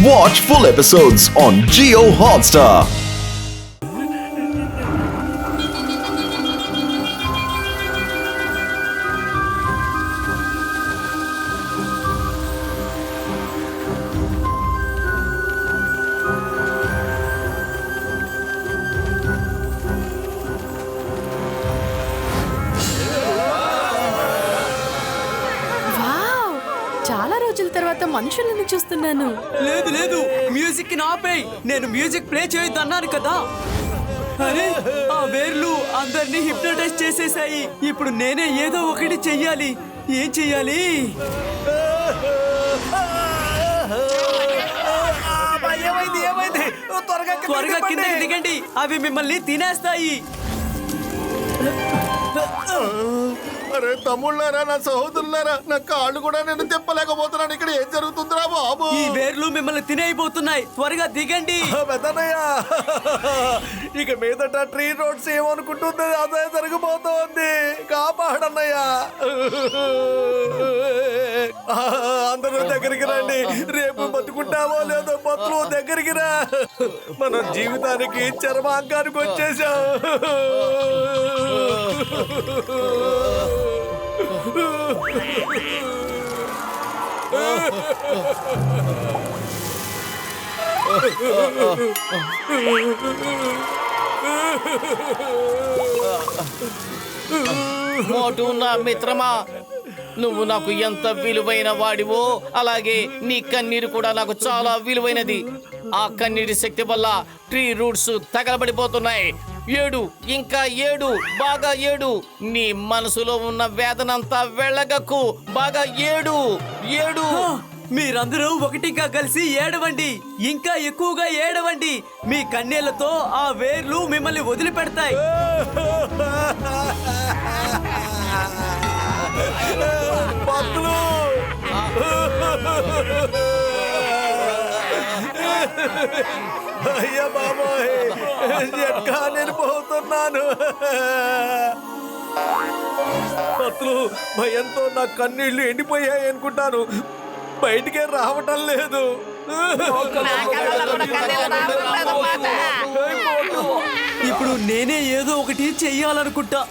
Watch full episodes on Jio Hotstar. చాలా రోజుల తర్వాత మనుషులను చూస్తున్నాను. లేదు లేదు, మ్యూజిక్ ని ఆపేయ్. నేను మ్యూజిక్ ప్లే చేయొద్దు అన్నాను కదా. అరే, ఆ వేర్లు అందరినీ హిప్నోటైజ్ చేసేసాయి. ఇప్పుడు నేనే ఏదో ఒకటి చెయ్యాలి. ఏం చెయ్యాలి? త్వరగా కిందకి దిగండి, అవి మిమ్మల్ని తినేస్తాయి. అరే తమ్ముళ్ళారా, నా సహోదరులారా, నా కాళ్ళు కూడా నేను తిప్పలేకపోతున్నాను. ఇక్కడ ఏం జరుగుతుందిరా బాబు? ఈ వేర్లు మిమ్మల్ని తినేయబోతున్నాయి. త్వరగా దిగండి. పెద్దనయ్య, ఇక మీదట ట్రీ రోడ్స్ ఏమనుకుంటుంది అదే జరిగిపోతుంది. కాపాడన్నయ్యా. అందరూ దగ్గరికి రండి. రేపు బతుకుంటావో లేదో పత్లు దగ్గరికి రా. మనం జీవితానికి చర్మాంకానికి వచ్చేసాం. మోటు నా మిత్రమా, నువ్వు నాకు ఎంత విలువైన వాడివో అలాగే నీ కన్నీరు కూడా నాకు చాలా విలువైనది. ఆ కన్నీటి శక్తి వల్ల ట్రీ రూట్స్ తగలబడిపోతున్నాయి. ఏడు, ఇంకా ఏడు, బాగా ఏడు. నీ మనసులో ఉన్న వేదనంతా వెళ్ళగక్కు. బాగా ఏడు, ఏడు. మీరందరూ ఒకటిగా కలిసి ఏడవండి. ఇంకా ఎక్కువగా ఏడవండి. మీ కన్నీళ్లతో ఆ వేర్లు మిమ్మల్ని వదిలిపెడతాయి. అయ్యా బాబోయ్, ఎట్లా నేను పోతున్నాను. పత్లు, భయంతో నా కన్నీళ్లు ఎండిపోయాయి అనుకుంటాను. బయటికే రావటం లేదు. ఇప్పుడు నేనే ఏదో ఒకటి చెయ్యాలనుకుంటా.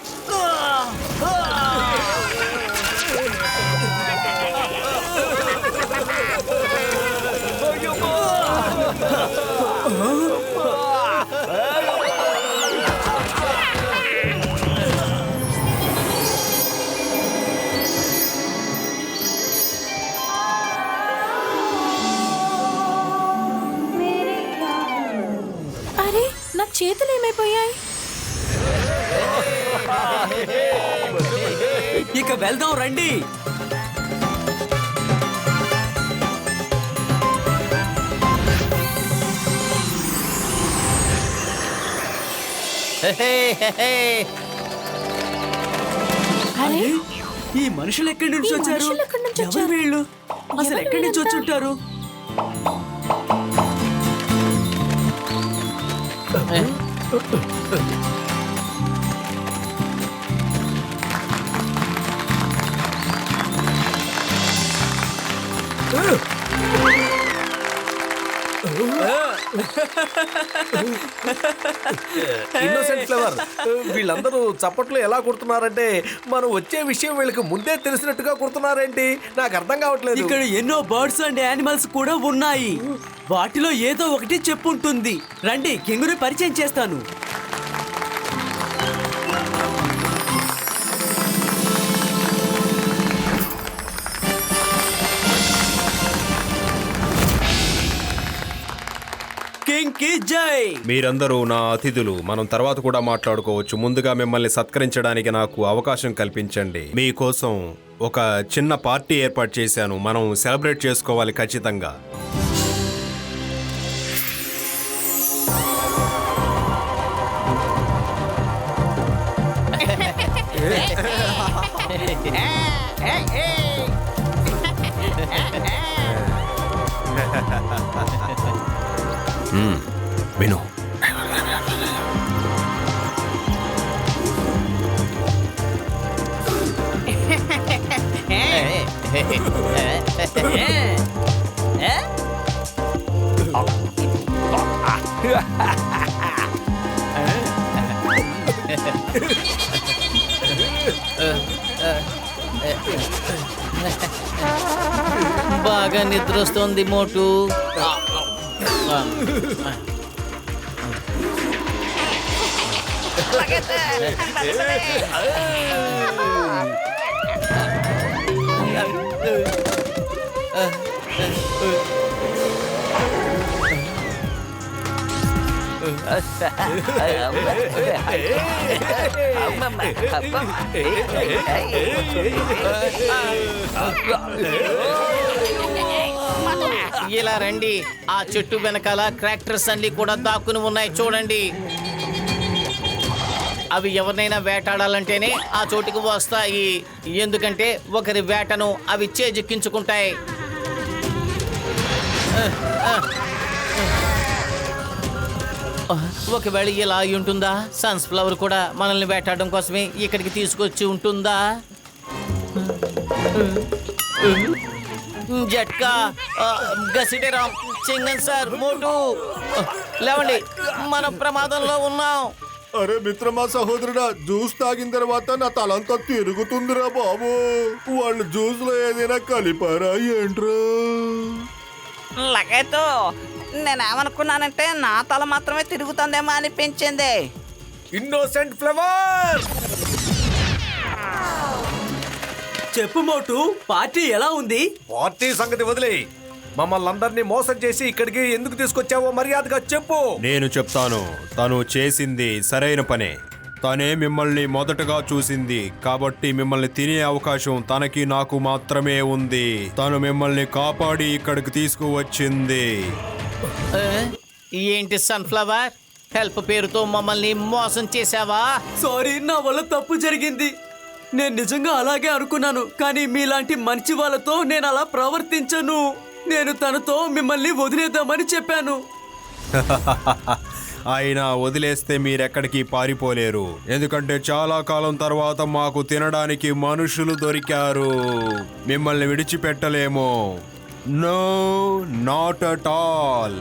అరే, నా చేతులు ఏమైపోయాయి? ఇక వెళ్దాం రండి. అరే, ఈ మనుషులు ఎక్కడి నుంచి ఈ వచ్చారు? మనుషులు ఎక్కడి నుంచి ఎవరు వచ్చారు? వీళ్ళు? అసలు ఎవరు ఎక్కడి నుంచి వీళ్ళంతా? వచ్చుంటారు? ఇన్నోసెంట్ ఫ్లవర్, వీళ్ళందరూ చప్పట్లు ఎలా కుడుతున్నారంటే మనం వచ్చే విషయం వీళ్ళకి ముందే తెలిసినట్టుగా కుడుతున్నారేంటి? నాకు అర్థం కావట్లేదు. ఇక్కడ ఎన్నో బర్డ్స్ అండ్ యానిమల్స్ కూడా ఉన్నాయి. వాటిలో ఏదో ఒకటి చెప్పుంటుంది. రండి, కెంగురు పరిచయం చేస్తాను. కింగ్కి జై. మీరందరూ నా అతిథులు. మనం తర్వాత కూడా మాట్లాడుకోవచ్చు. ముందుగా మిమ్మల్ని సత్కరించడానికి నాకు అవకాశం కల్పించండి. మీకోసం ఒక చిన్న పార్టీ ఏర్పాటు చేశాను. మనం సెలబ్రేట్ చేసుకోవాలి ఖచ్చితంగా. విను, బాగా నిద్ర వస్తుంది మోటు. ఇలా రండి, ఆ చెట్టు వెనకాల ట్రాక్టర్స్ అన్ని కూడా దాక్కుని ఉన్నాయి చూడండి. అవి ఎవరినైనా వేటాడాలంటేనే ఆ చోటుకు వస్తాయి, ఎందుకంటే ఒకరి వేటను అవి చేజిక్కించుకుంటాయి. ఒకవేళ ఇలా అయి ఉంటుందా? సన్ఫ్లవర్ కూడా మనల్ని వేటాడడం కోసమే ఇక్కడికి తీసుకొచ్చి ఉంటుందా? జట్కా, గసిడేరామ్, చింగన్ సార్, మోటు లేవండి, మనం ప్రమాదంలో ఉన్నాం. అరే మిత్రమా, సహోదరుడా, జ్యూస్ తాగిన తర్వాత నా తలంతా తిరుగుతుందిరా బాబు. వాళ్ళు జ్యూస్ లో ఏదైనా కలిపారా ఏంట్రా? లగేతో నేనేమనుకున్నానంటే నా తల మాత్రమే తిరుగుతుందేమో అనిపించింది. Innocent flavour. చెప్పు మోటు, పార్టీ ఎలా ఉంది? పార్టీ సంగతి వదిలే, మమ్మల్ని అందరినీ మోసం చేసి ఇక్కడికి ఎందుకు తీసుకొచ్చావో మర్యాదగా చెప్పు. నేను చెప్తాను. తను చేసింది సరైన పనే. తనే మిమ్మల్ని మొదటగా చూసింది కాబట్టి మిమ్మల్ని తినే అవకాశం తనకి నాకు మాత్రమే ఉంది. తను మిమ్మల్ని కాపాడి ఇక్కడికి తీసుకువచ్చింది. ఏంటి సన్ఫ్లవర్, హెల్ప్ పేరుతో మమ్మల్ని మోసం చేసావా? సారీ, నా వల్ల తప్పు జరిగింది. నేను నిజంగా అలాగే అనుకున్నాను, కానీ మీలాంటి మంచి వాళ్ళతో నేను అలా ప్రవర్తించను. నేను తనతో మిమ్మల్ని వదిలేద్దామని చెప్పాను. అయినా వదిలేస్తే మీరెక్కడికి పారిపోలేరు, ఎందుకంటే చాలా కాలం తర్వాత మాకు తినడానికి మనుషులు దొరికారు. మిమ్మల్ని విడిచిపెట్టలేము. No, not at all.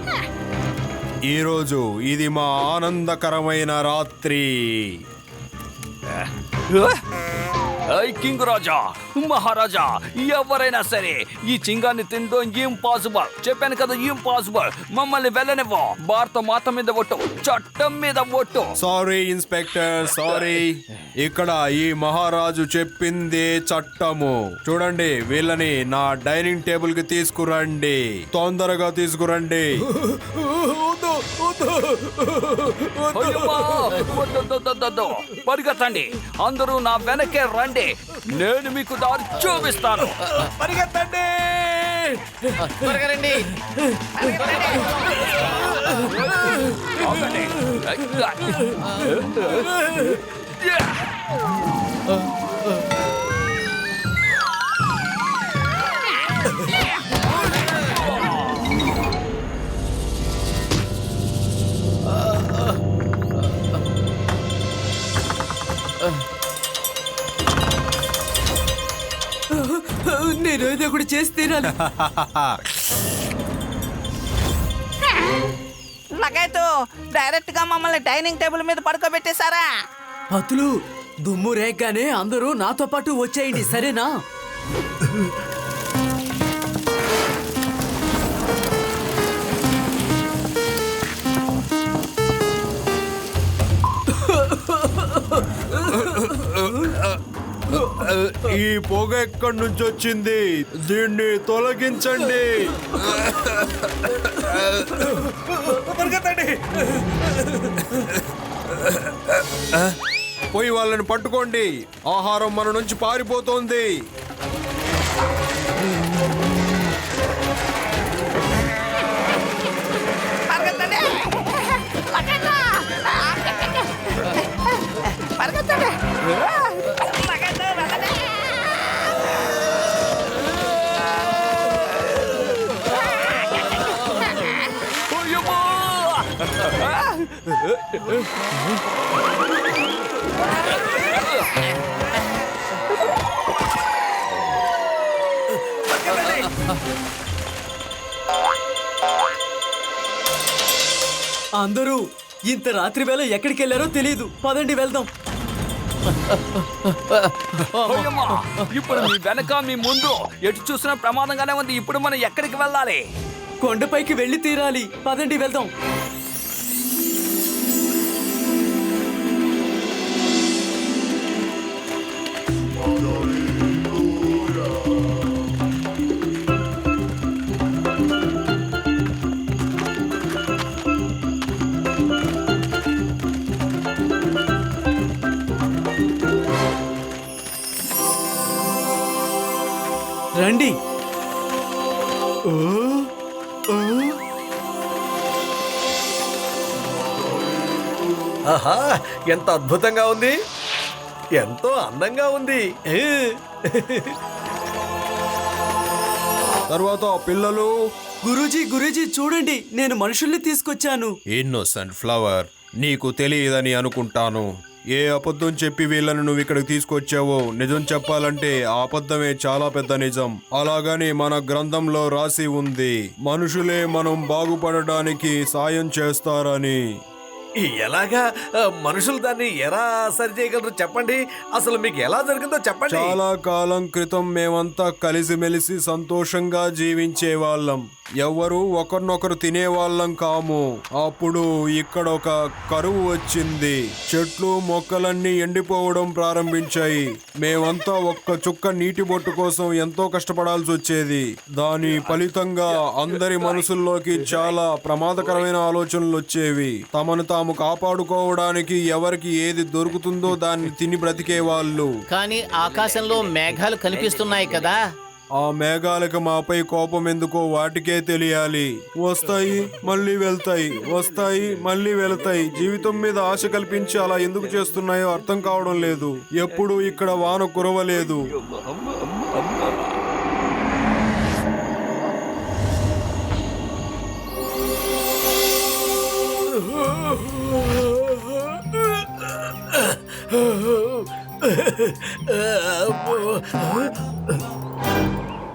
ఈరోజు ఇది మా ఆనందకరమైన రాత్రి. కింగ్ రాజా, మహారాజా, ఎవరైనా సరే ఈ చింగాన్ని తినడం ఇంపాసిబుల్. చెప్పాను కదా, ఇంపాసిబుల్. మమ్మల్ని వెళ్ళనివ్వు. భారత మాత మీద ఒట్టు, చట్టం మీద ఒట్టు. Sorry inspector, sorry. ఇక్కడ ఈ మహారాజు చెప్పిందే చట్టము. చూడండి, వీళ్ళని నా డైనింగ్ టేబుల్ కి తీసుకురండి, తొందరగా తీసుకురండి. అయ్యమ్మా, వద్దొద్దొద్దొద్దొద్దు. పరిగెత్తండి, అందరూ నా వెనకే రండి. నేను మీకు దారి చూపిస్తాను. పరిగెత్తండి. త్వరగా రండి. ఆగండి. నేను ఏదో ఒకటి చేసి తీరాలి. లగేతో డైరెక్ట్ గా మమ్మల్ని డైనింగ్ టేబుల్ మీద పడుకోబెట్టేశారా? అతులు, దుమ్ము రేగ్గానే అందరూ నాతో పాటు వచ్చేయండి, సరేనా? ఈ పొగ ఎక్కడి నుంచి వచ్చింది? దీన్ని తొలగించండి. పరిగెత్తండి. పోయి వాళ్ళని పట్టుకోండి. ఆహారం మన నుంచి పారిపోతోంది. పరిగెత్తండి. లగేతో, పరిగెత్తండి. లగేతో, వెళ్ళండి. అందరూ ఇంత రాత్రి వేళ ఎక్కడికి వెళ్ళారో తెలియదు. పదండి వెళ్దాం. ఓయమ్మా, ఇప్పుడు మీ వెనక మీ ముందు ఎటు చూసినా ప్రమాదంగానే ఉంది. ఇప్పుడు మనం ఎక్కడికి వెళ్ళాలి? కొండపైకి వెళ్ళి తీరాలి. పదండి వెళ్దాం. రండి. ఆహా, ఎంత అద్భుతంగా ఉంది, ఎంతో అందంగా ఉంది. తర్వాత పిల్లలు. గురూజీ చూడండి, నేను మనుషుల్ని తీసుకొచ్చాను. ఇన్నోసెంట్ ఫ్లవర్, నీకు తెలియదని అనుకుంటాను. ఏ అబద్ధం చెప్పి వీళ్ళని నువ్వు ఇక్కడికి తీసుకొచ్చావో నిజం చెప్పాలంటే ఆ అబద్ధమే చాలా పెద్ద నిజం. అలాగని మన గ్రంథంలో రాసి ఉంది, మనుషులే మనం బాగుపడడానికి సాయం చేస్తారని. ఎలాగా మనుషులు దాన్ని ఎలా సరి చేయగలరు చెప్పండి. అసలు మీకు ఎలా జరిగిందో చెప్పండి. చాలా కాలం క్రితం మేమంతా కలిసిమెలిసి సంతోషంగా జీవించే వాళ్ళం. ఎవరు ఒకరినొకరు తినేవాళ్ళం కాము. అప్పుడు ఇక్కడ ఒక కరువు వచ్చింది. చెట్లు మొక్కలన్నీ ఎండిపోవడం ప్రారంభించాయి. మేమంతా ఒక్క చుక్క నీటి బొట్టు కోసం ఎంతో కష్టపడాల్సి వచ్చేది. దాని ఫలితంగా అందరి మనసుల్లోకి చాలా ప్రమాదకరమైన ఆలోచనలు వచ్చేవి. తమను తాము కాపాడుకోవడానికి ఎవరికి ఏది దొరుకుతుందో దాన్ని తిని బ్రతికే వాళ్ళు. కానీ ఆకాశంలో మేఘాలు కనిపిస్తున్నాయి కదా. ఆ మేఘాలకు మాపై కోపం ఎందుకో వాటికే తెలియాలి. వస్తాయి మళ్ళీ వెళ్తాయి, వస్తాయి మళ్ళీ వెళ్తాయి. జీవితం మీద ఆశ కల్పించి అలా ఎందుకు చేస్తున్నాయో అర్థం కావడం లేదు. ఎప్పుడు ఇక్కడ వాన కురవలేదు.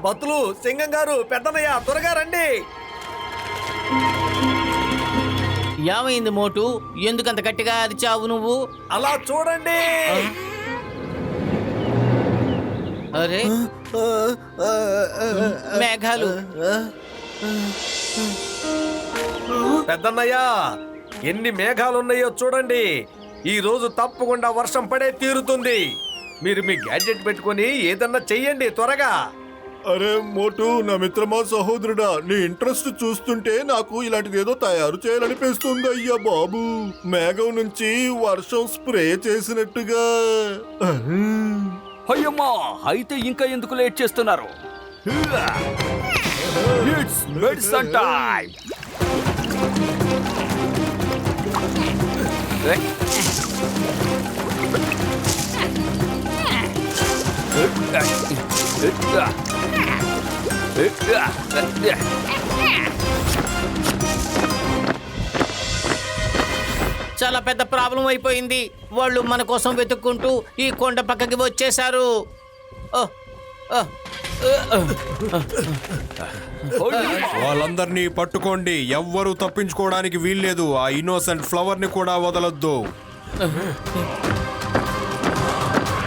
బతులు, సింగం గారు, పెద్దనయ్య, త్వరగా రండి. ఏమైంది మోటు? ఎందుకంత గట్టిగా అరిచావు నువ్వు? అలా చూడండి. అరే, మేఘాలు. పెద్దన్నయ్య, ఎన్ని మేఘాలున్నాయో చూడండి. ఈ రోజు తప్పకుండా వర్షం పడే తీరుతుంది. మీరు మీ గ్యాడ్జెట్ పెట్టుకొని ఏదన్నా చెయ్యండి త్వరగా. అరే మోటు, నా మిత్రమా, సహోదరుడా, నీ ఇంట్రెస్ట్ చూస్తుంటే నాకు ఇలాంటిది ఏదో తయారు చేయాలనిపిస్తుంది. అయ్యా బాబు, మేఘం నుంచి వర్షం స్ప్రే చేసినట్టుగా. అయ్యమ్మా, అయితే ఇంకా ఎందుకు లేట్ చేస్తున్నారు? It's medicine time. చాలా పెద్ద ప్రాబ్లం అయిపోయింది. వాళ్ళు మన కోసం వెతుక్కుంటూ ఈ కొండ పక్కకి వచ్చేశారు. వాళ్ళందరినీ పట్టుకోండి. ఎవ్వరూ తప్పించుకోవడానికి వీల్లేదు. ఆ ఇన్నోసెంట్ ఫ్లవర్ ని కూడా వదలొద్దు.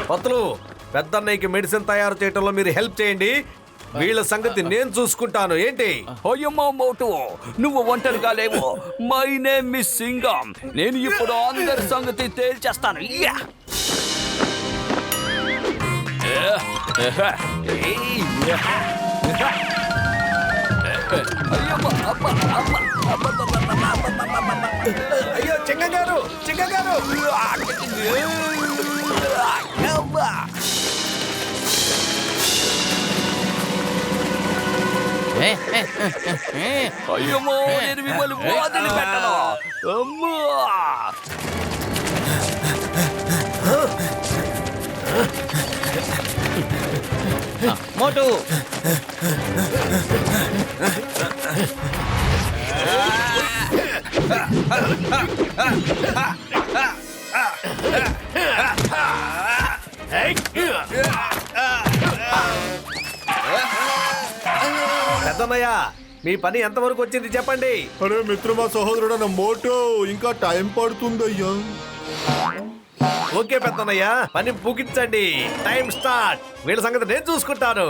బతులు, పెద్దన్నయ్యకి మెడిసిన్ తయారు చేయటంలో మీరు హెల్ప్ చేయండి. వీళ్ళ సంగతి నేను చూసుకుంటాను. ఏంటి? అయ్యమ్మా మోటు, నువ్వు ఒంటరిగా లేవు. My name miss Singham. నేను ఇప్పుడు అందరి సంగతి తేల్చేస్తాను. అయ్యో చింగం గారు, చింగం గారు. అయ్యమ్మో, నేను మిమ్మల్ని వదిలిపెట్టను. అమ్మా, మోటు, పెద్దన్నయ్య, మీ పని ఎంతవరకు వచ్చింది చెప్పండి. అరే మిత్రమా సహోదరుడా నా మోటో ఇంకా టైం పడుతుందయ్యా. ఓకే పెద్దన్నయ్య, పని ముగించండి. Time start. వీళ్ళ సంగతి నేను చూసుకుంటాను.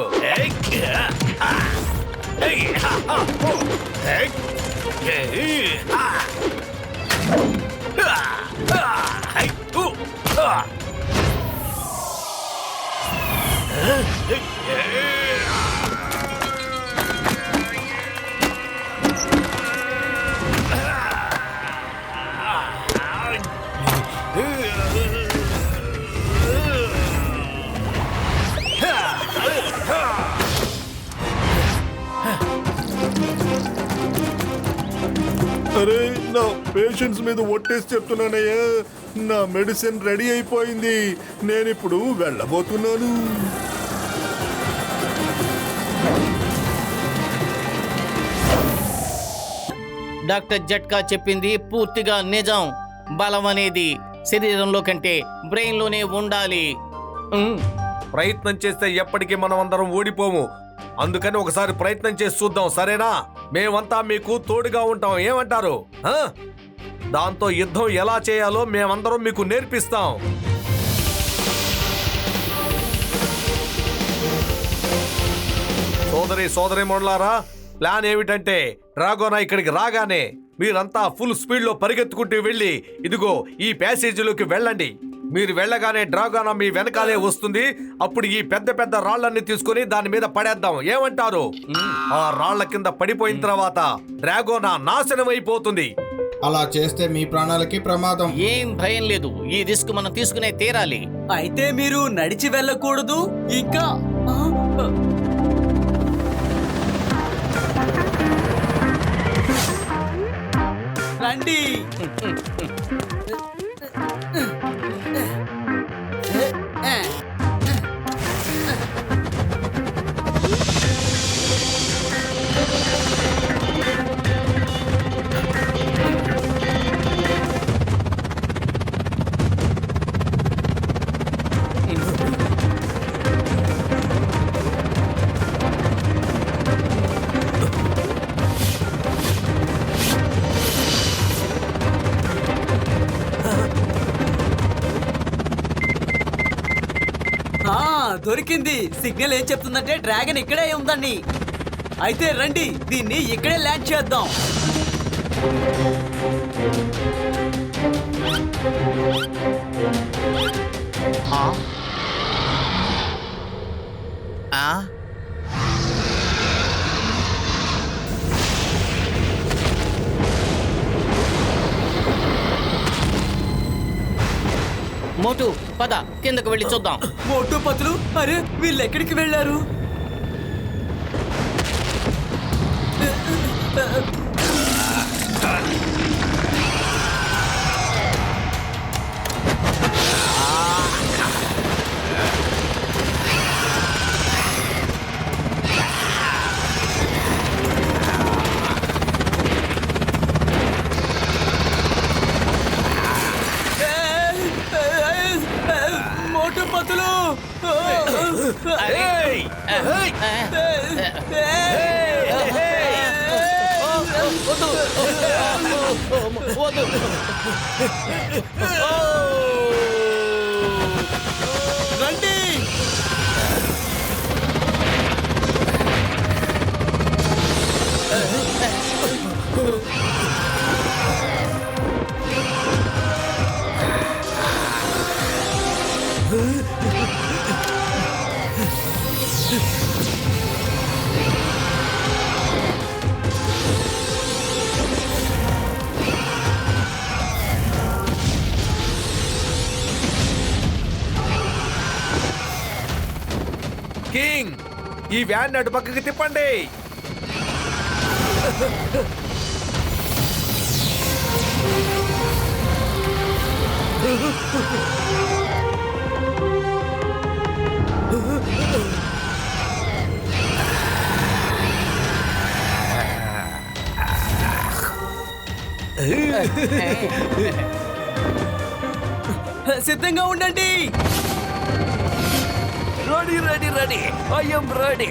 అరే నా పేషెంట్స్ మీద ఒట్టేసి చెప్తున్నానయ్యా, నా మెడిసిన్ రెడీ అయిపోయింది. నేను ఇప్పుడు వెళ్ళబోతున్నాను. డాక్టర్ జట్కా చెప్పింది పూర్తిగా నిజం. బలం అనేది శరీరంలో కంటే బ్రెయిన్ లోనే ఉండాలి. ప్రయత్నం చేస్తే ఎప్పటికీ మనం అందరం ఓడిపోము. అందుకని ఒకసారి ప్రయత్నం చేసి చూద్దాం, సరేనా? మేమంతా మీకు తోడుగా ఉంటాం, ఏమంటారు? దాంతో యుద్ధం ఎలా చేయాలో మేమందరం మీకు నేర్పిస్తాం. సోదరి మండలారా, ప్లాన్ ఏమిటంటే డ్రాగోనా ఇక్కడికి రాగానే మీరంతా ఫుల్ స్పీడ్ లో పరిగెత్తుకుంటూ వెళ్ళి ఇదిగో ఈ ప్యాసేజీలోకి వెళ్ళండి. మీరు వెళ్ళగానే డ్రాగోనా మీ వెనకాలే వస్తుంది. అప్పుడు ఈ పెద్ద పెద్ద రాళ్లన్నీ తీసుకుని దాని మీద పడేద్దాం, ఏమంటారు? ఆ రాళ్ల కింద పడిపోయిన తర్వాత డ్రాగోనా నాశనం అయిపోతుంది. అలా చేస్తే మీ ప్రాణాలకి ప్రమాదం. ఏం భయం లేదు, ఈ రిస్క్ మనం తీసుకునే తీరాలి. అయితే మీరు నడిచి వెళ్ళకూడదు. ఇంకా రండి. దొరికింది. సిగ్నల్ ఏం చెప్తుందంటే డ్రాగన్ ఇక్కడే ఉందండి. అయితే రండి, దీన్ని ఇక్కడే ల్యాండ్ చేద్దాం. మోటు పద, కిందకు వెళ్ళి చూద్దాం. మోటు పతులు, అరే వీళ్ళు ఎక్కడికి వెళ్ళారు? మోటు పతులు, రండి. కింగ్, ఈ వ్యాన్ అటు పక్కకి తిప్పండి. సిద్ధంగా ఉండండి. Ready ready ready, I am ready.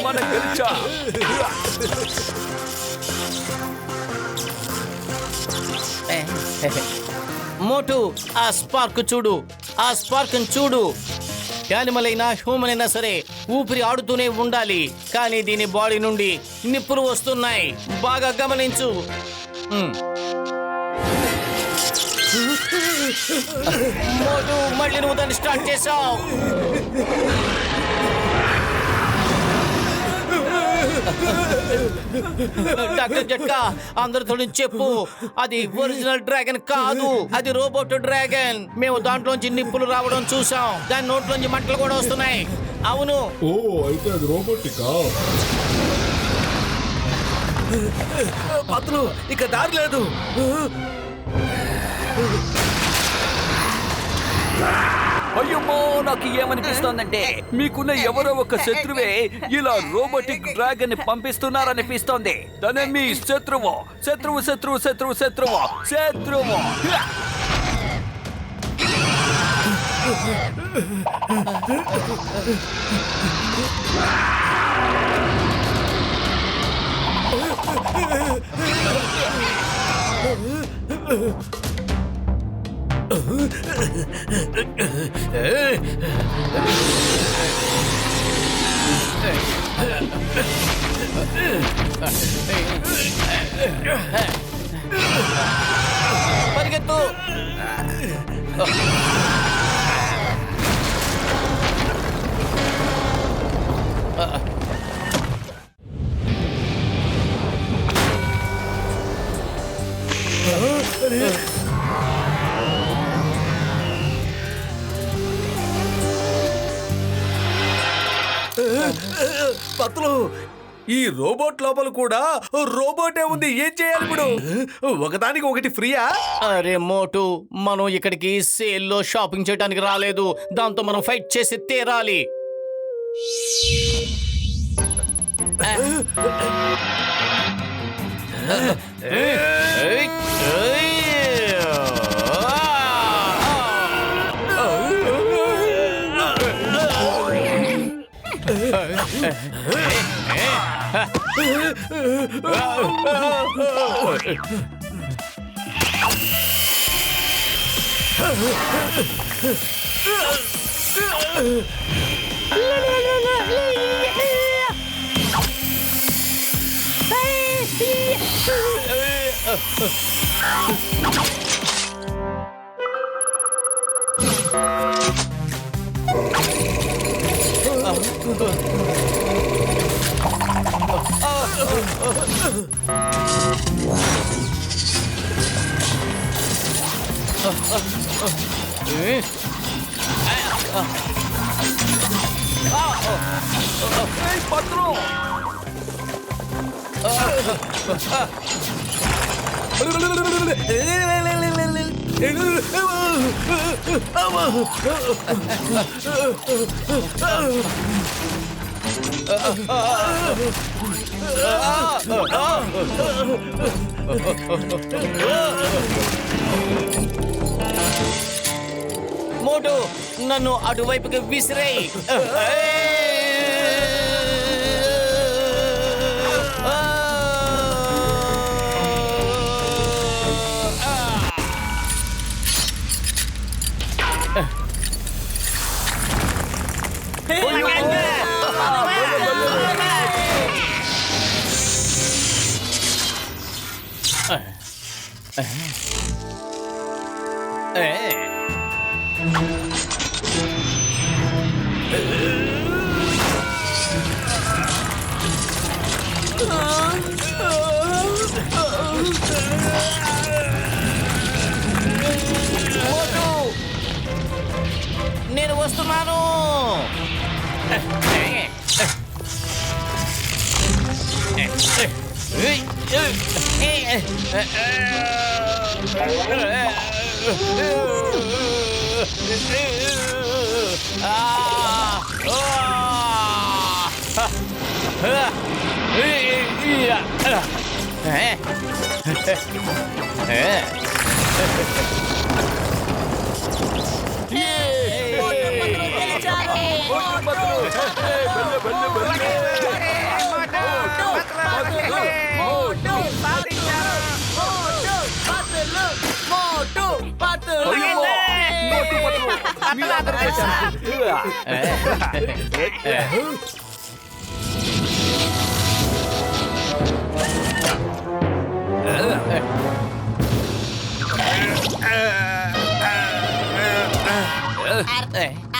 మనం గెలిచా. మోటు ఆ స్పార్క్ చూడు, ఆ స్పార్క్ చూడు. యానిమల్ అయినా హ్యూమన్ అయినా సరే ఊపిరి ఆడుతూనే ఉండాలి, కానీ దీని బాడీ నుండి నిప్పులు వస్తున్నాయి. బాగా గమనించు. మోటు మళ్ళీ నువ్వు దాన్ని స్టార్ట్ చేసావు. డాక్టర్ జట్కా, అందరితో చెప్పు, అది ఒరిజినల్ డ్రాగన్ కాదు, అది రోబోట్ డ్రాగన్. మేము దాంట్లోంచి నిప్పులు రావడం చూసాం, దాని నోట్లోంచి మంటలు కూడా వస్తున్నాయి. అవును. ఓ అయితే అది రోబోటికా? పత్రు ఇక దారి లేదు. అయ్యమ్మో, నాకు ఏమనిపిస్తోందంటే మీకున్న ఎవరో ఒక శత్రువే ఇలా రోబోటిక్ డ్రాగన్ ని పంపిస్తున్నారనిపిస్తోంది. తనే మీ శత్రువు. శత్రువు శత్రువు శత్రువు శత్రువు శత్రువు. పరిగెత్తు. పత్రు ఈ రోబోట్ లోపల కూడా రోబోటే ఉంది. ఏం చేయాలి ఇప్పుడు? ఒకదానికి ఒకటి ఫ్రీయా? అరే మోటు, మనం ఇక్కడికి సేల్లో షాపింగ్ చేయడానికి రాలేదు, దాంతో మనం ఫైట్ చేసి తీరాలి. పత్రు మోటు, నన్ను అటువైపుకి విసిరేయ్. నేను వస్తున్నాను.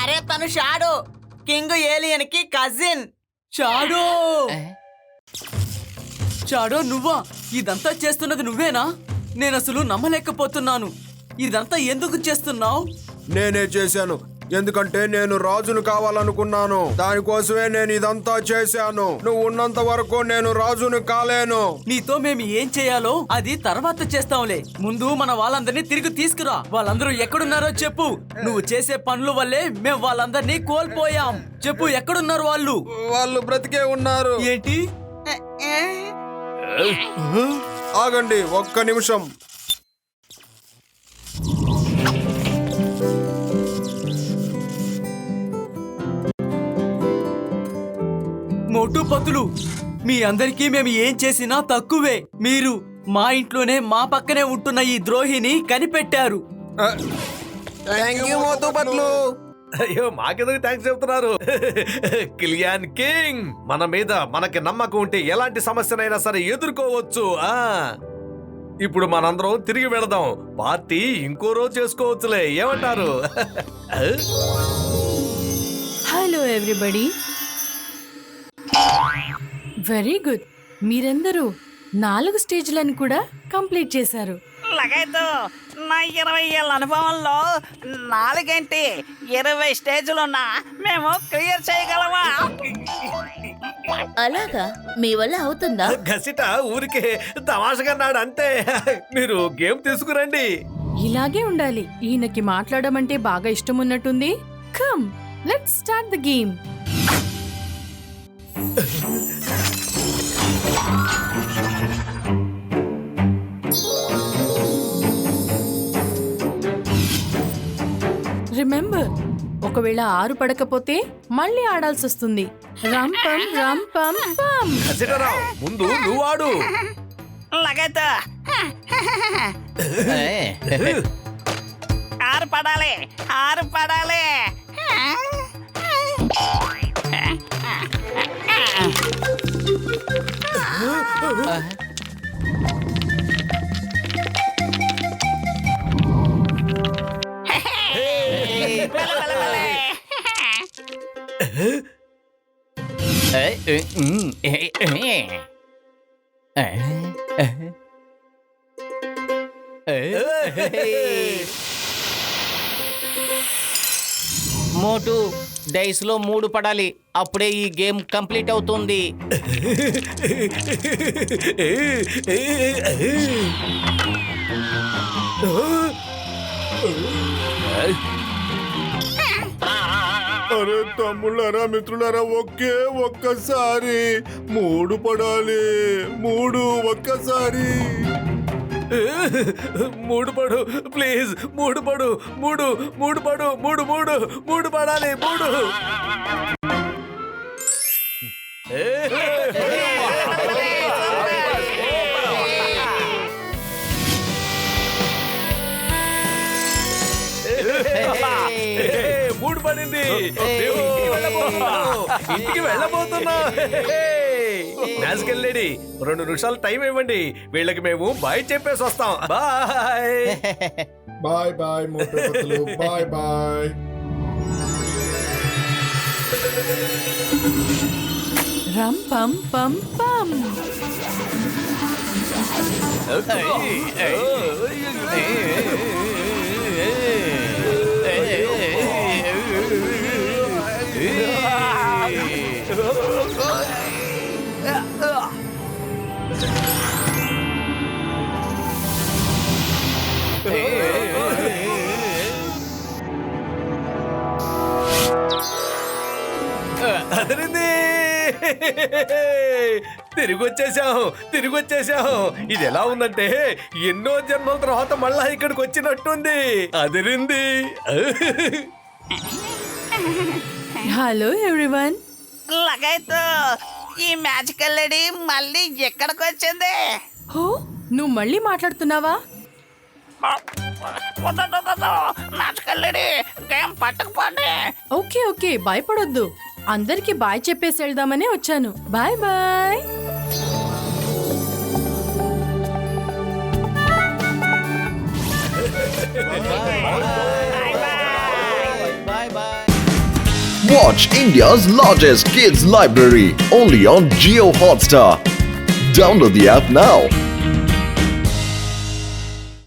అరే తను షాడో కింగ్ ఏలియన్ కి కజిన్. చాడో చాడో నువ్వా? ఇదంతా చేస్తున్నది నువ్వేనా? నేను అసలు నమ్మలేకపోతున్నాను. ఇదంతా ఎందుకు చేస్తున్నావు? నేనే చేశాను, ఎందుకంటే నేను రాజును కావాలనుకున్నాను. దానికోసమే నేను ఇదంతా చేశాను. నువ్వు ఉన్నంత వరకు నేను రాజును కాలేను. నీతో మేము ఏం చేయాలో అది తర్వాత చేస్తాంలే. ముందు మన వాళ్ళందరినీ తిరిగి తీసుకురా. వాళ్ళందరూ ఎక్కడున్నారో చెప్పు. నువ్వు చేసే పనుల వల్లే మేము వాళ్ళందరినీ కోల్పోయాం. చెప్పు, ఎక్కడున్నారు వాళ్ళు? వాళ్ళు బ్రతికే ఉన్నారు. ఏంటి? ఆగండి ఒక్క నిమిషం. మోటు పతులు, మీ అందరికీ మేము ఏం చేసినా తక్కువే. మీరు మా ఇంట్లోనే మా పక్కనే ఉంటున్న ఈ ద్రోహిని కనిపెట్టారు. అయ్యో, మాకెందుకు థ్యాంక్స్ చెప్తున్నారు? కిలియాన్ కింగ్, మన మీద మనకి నమ్మకం ఉంటే ఎలాంటి సమస్యనైనా సరే ఎదుర్కోవచ్చు. ఇప్పుడు మనందరం తిరిగి వెళదాం. పార్టీ ఇంకో రోజు చేసుకోవచ్చులే, ఏమంటారు? Hello everybody. Very good. మీరందరూ 4 స్టేజ్లను కూడా కంప్లీట్ చేశారు. లగైతే నా 20 ఏళ్ళ అనుభవంలో 4 20 స్టేజ్లున్నా మేము క్లియర్ చేయగలమా? అలాగా? మీ వల్ల అవుతుందా? గసిట ఊరికే తమాషగా అంతే. మీరు గేమ్ తీసుకురండి. ఇలాగే ఉండాలి. ఈయనకి మాట్లాడడం అంటే బాగా ఇష్టం ఉన్నట్టుంది. Come, let's start the game. Remember, ఒకవేళ 6 పడకపోతే మళ్ళీ ఆడాల్సి వస్తుంది. రంపం రంపం పం. గసిటరా, ముందు నువ్వు ఆడు. లగైతే 6 పడాలి, 6 పడాలి. మోటు, డైస్ లో 3 పడాలి. అప్పుడే ఈ గేమ్ కంప్లీట్ అవుతుంది. అరే తమ్ముళ్ళారా, మిత్రులారా, ఒక్కసారి 3 పడాలి. 3 ఒక్కసారి. 3 పడు ప్లీజ్. 3 పడు. 3 పడు. 3 పడాలి. 3. మూడు పడింది. ఇంటికి వెళ్ళబోతున్నా. మ్యాజికల్ లేడీ, 2 నిమిషాలు టైం ఇవ్వండి. వీళ్ళకి మేము బాయ్ చెప్పేసి వస్తాం. బాయ్. బాయ్ బాయ్ మోటు పతులు, బాయ్ బాయ్. రంపం పం పం. అదిరింది. తిరిగి వచ్చేసాం. ఇది ఎలా ఉందంటే ఎన్నో జన్మల తర్వాత మళ్ళా ఇక్కడికి వచ్చినట్టుంది. అదిరింది. Hello everyone. లగైతు ఈ మ్యాజికల్ లేడీ మళ్ళీ ఎక్కడికి వచ్చింది? హో, నువ్వు మళ్ళీ మాట్లాడుతున్నావా? మ్యాజికల్ లేడీ గేమ్ పట్టకపోండి. ఓకే ఓకే, భయపడొద్దు. అందరికి బాయ్ చెప్పేసి వెళ్దామనే వచ్చాను. Bye bye. Bye bye. Watch India's largest kids library only on Jio Hotstar. Download the app now.